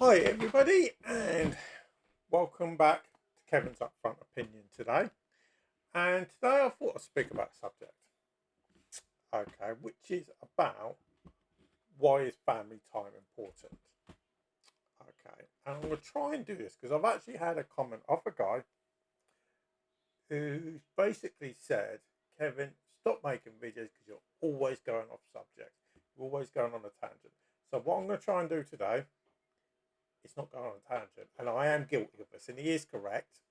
Hi, everybody, and welcome back to Kevin's Upfront Opinion today. And today I thought I'd speak about a subject, which is about why is family time important. And I'm going to try and do this because I've actually had a comment off a guy who basically said, Kevin, stop making videos because you're always going off subject, you're always going on a tangent. So, what I'm going to try and do today, it's not going on a tangent, and I am guilty of this, and he is correct.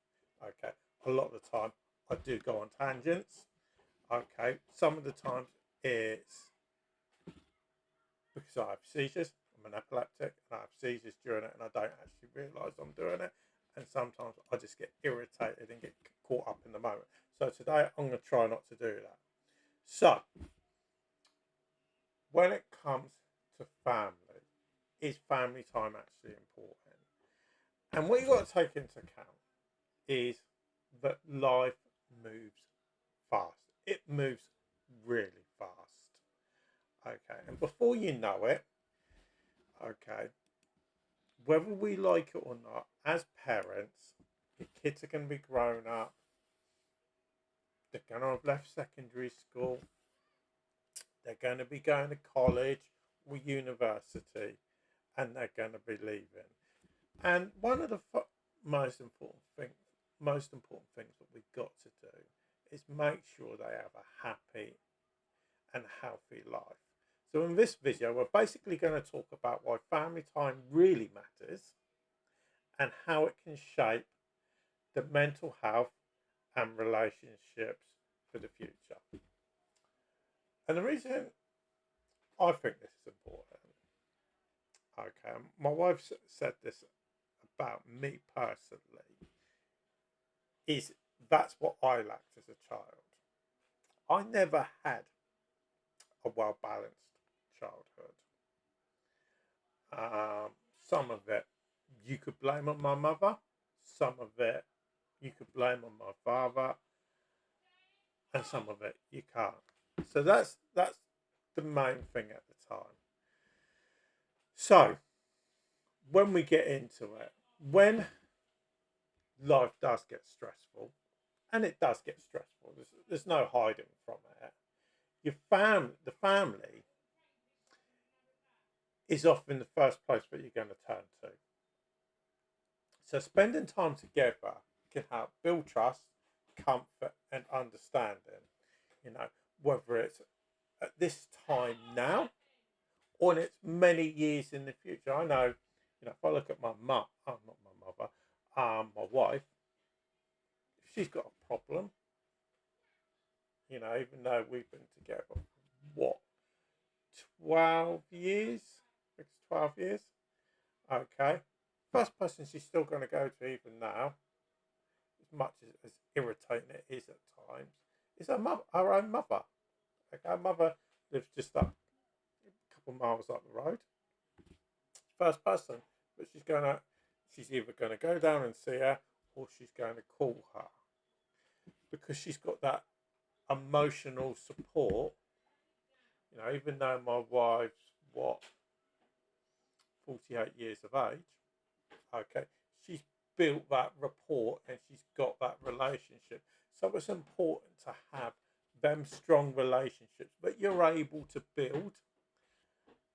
A lot of the time I do go on tangents. Some of the times it's because I have seizures. I'm an epileptic, and I have seizures during it, and I don't actually realise I'm doing it. And sometimes I just get irritated and get caught up in the moment. So today I'm going to try not to do that. So when it comes to family, is family time actually important? And what you've got to take into account is that life moves fast. It moves really fast. And before you know it, okay, whether we like it or not, as parents, your kids are going to be grown up. They're going to have left secondary school. They're going to be going to college or university, and they're going to be leaving. And one of the most important things that we've got to do is make sure they have a happy and healthy life. So in this video, we're basically going to talk about why family time really matters and how it can shape the mental health and relationships for the future. And the reason I think this is important, my wife said this about me personally, is that's what I lacked as a child. I never had a well-balanced childhood. Some of it you could blame on my mother, some of it you could blame on my father, and some of it you can't. So that's the main thing at the time. So when we get into it, when life does get stressful, and it does get stressful, there's no hiding from it. The family is often the first place that you're going to turn to. So spending time together can help build trust, comfort, and understanding. Whether it's at this time now or in it's many years in the future. I know, if I look at my mum, not my mother, my wife, if she's got a problem, even though we've been together, what, 12 years? It's 12 years. First person she's still going to go to even now, as much as irritating it is at times, is her own mother. Her mother lives just up a couple of miles up the road. First person, but she's either going to go down and see her or she's going to call her because she's got that emotional support. Even though my wife's 48 years of age, she's built that rapport and she's got that relationship. So it's important to have them strong relationships that you're able to build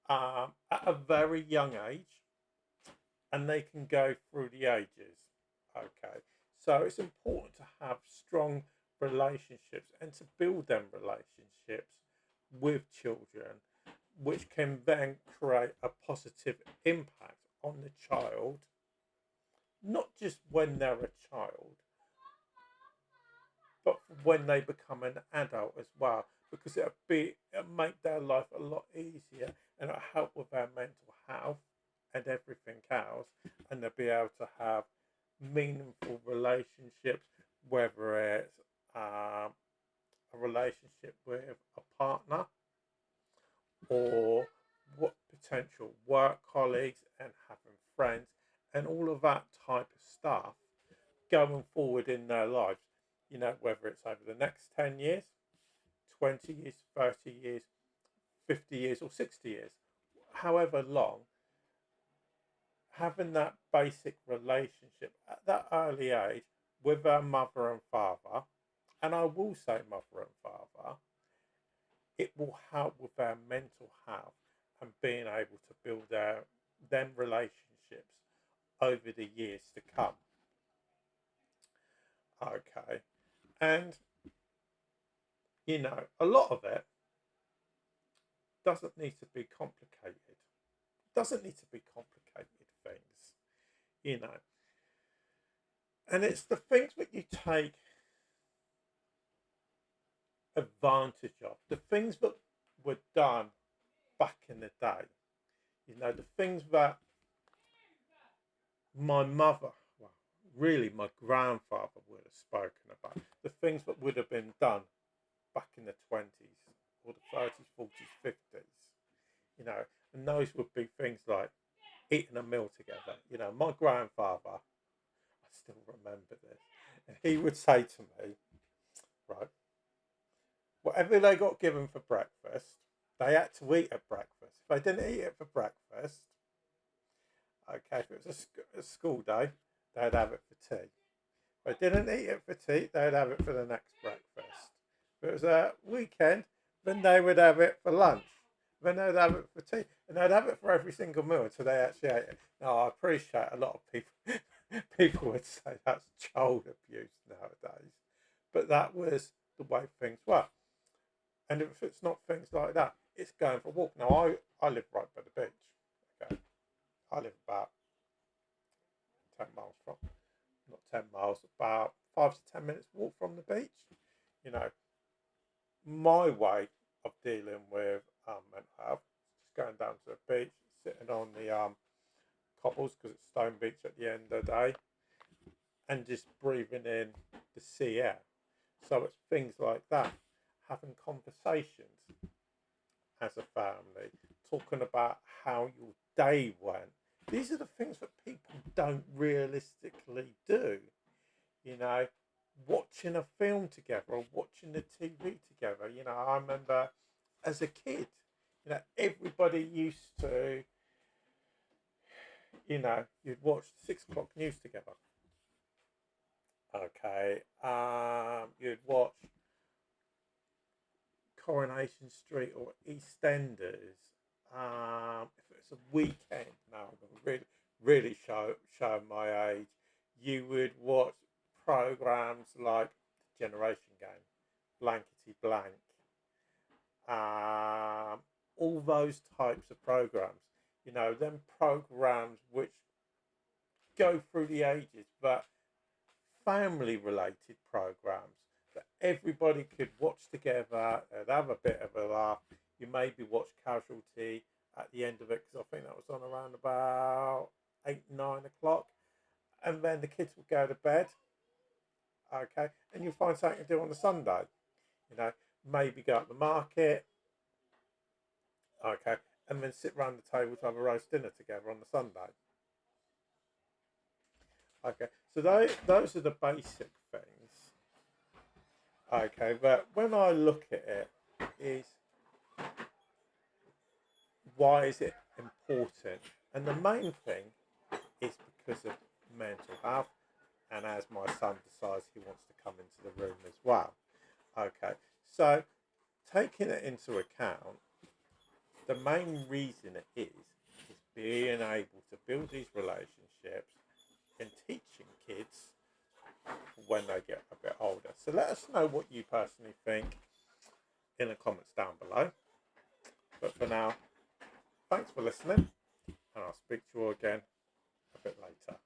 at a very young age, and they can go through the ages. So it's important to have strong relationships and to build them relationships with children, which can then create a positive impact on the child, not just when they're a child, but when they become an adult as well, because it'll make their life a lot easier and it'll help with their mental health and everything else, and they'll be able to have meaningful relationships, whether it's a relationship with a partner or what potential work colleagues and having friends and all of that type of stuff going forward in their lives, whether it's over the next 10 years, 20 years, 30 years, 50 years, or 60 years, however long, having that basic relationship at that early age with our mother and father, and I will say mother and father, it will help with our mental health and being able to build our them relationships over the years to come. Okay. And a lot of it doesn't need to be complicated. Doesn't need to be complicated things, you know. And it's the things that you take advantage of, the things that were done back in the day, the things that my mother, well, really my grandfather would have spoken about, the things that would have been done back in the 20s or the 30s, 40s, 50s, and those would be things like eating a meal together. My grandfather, I still remember this, and he would say to me, right, whatever they got given for breakfast, they had to eat at breakfast. If they didn't eat it for breakfast, okay, if it was a school day, they'd have it for tea. If they didn't eat it for tea, they'd have it for the next breakfast. If it was a weekend, then they would have it for lunch. Then they'd have it for tea. And they'd have it for every single meal until they actually ate it. Now, I appreciate a lot of people, people would say that's child abuse nowadays. But that was the way things were. And if it's not things like that, it's going for a walk. Now, I live right by the beach. Okay, I live about 10 miles from, not 10 miles, about 5 to 10 minutes walk from the beach. My way of dealing with mental health is just going down to the beach, sitting on the cobbles because it's stone beach at the end of the day, and just breathing in the sea air. So it's things like that, having conversations as a family, talking about how your day went. These are the things that people don't realistically do. Watching a film together or watching the TV together. I remember as a kid, everybody used to, you'd watch the 6 o'clock news together. Okay. You'd watch Coronation Street or EastEnders. If it's a weekend, now I'm going to really show my age. You would watch programs like Generation Game, Blankety Blank, all those types of programs. Them programs which go through the ages, but family-related programs that everybody could watch together and have a bit of a laugh. You maybe watch Casualty at the end of it because I think that was on around about 8, 9 o'clock, and then the kids would go to bed. Okay, and you'll find something to do on the Sunday. Maybe go at the market. Okay, and then sit round the table to have a roast dinner together on the Sunday. Okay, so those are the basic things. Okay, but when I look at it, is why is it important? And the main thing is because of mental health, and as my son decides he wants to come into the room as well. Okay, so taking it into account, the main reason it is being able to build these relationships and teaching kids when they get a bit older. So let us know what you personally think in the comments down below. But for now, thanks for listening, and I'll speak to you all again a bit later.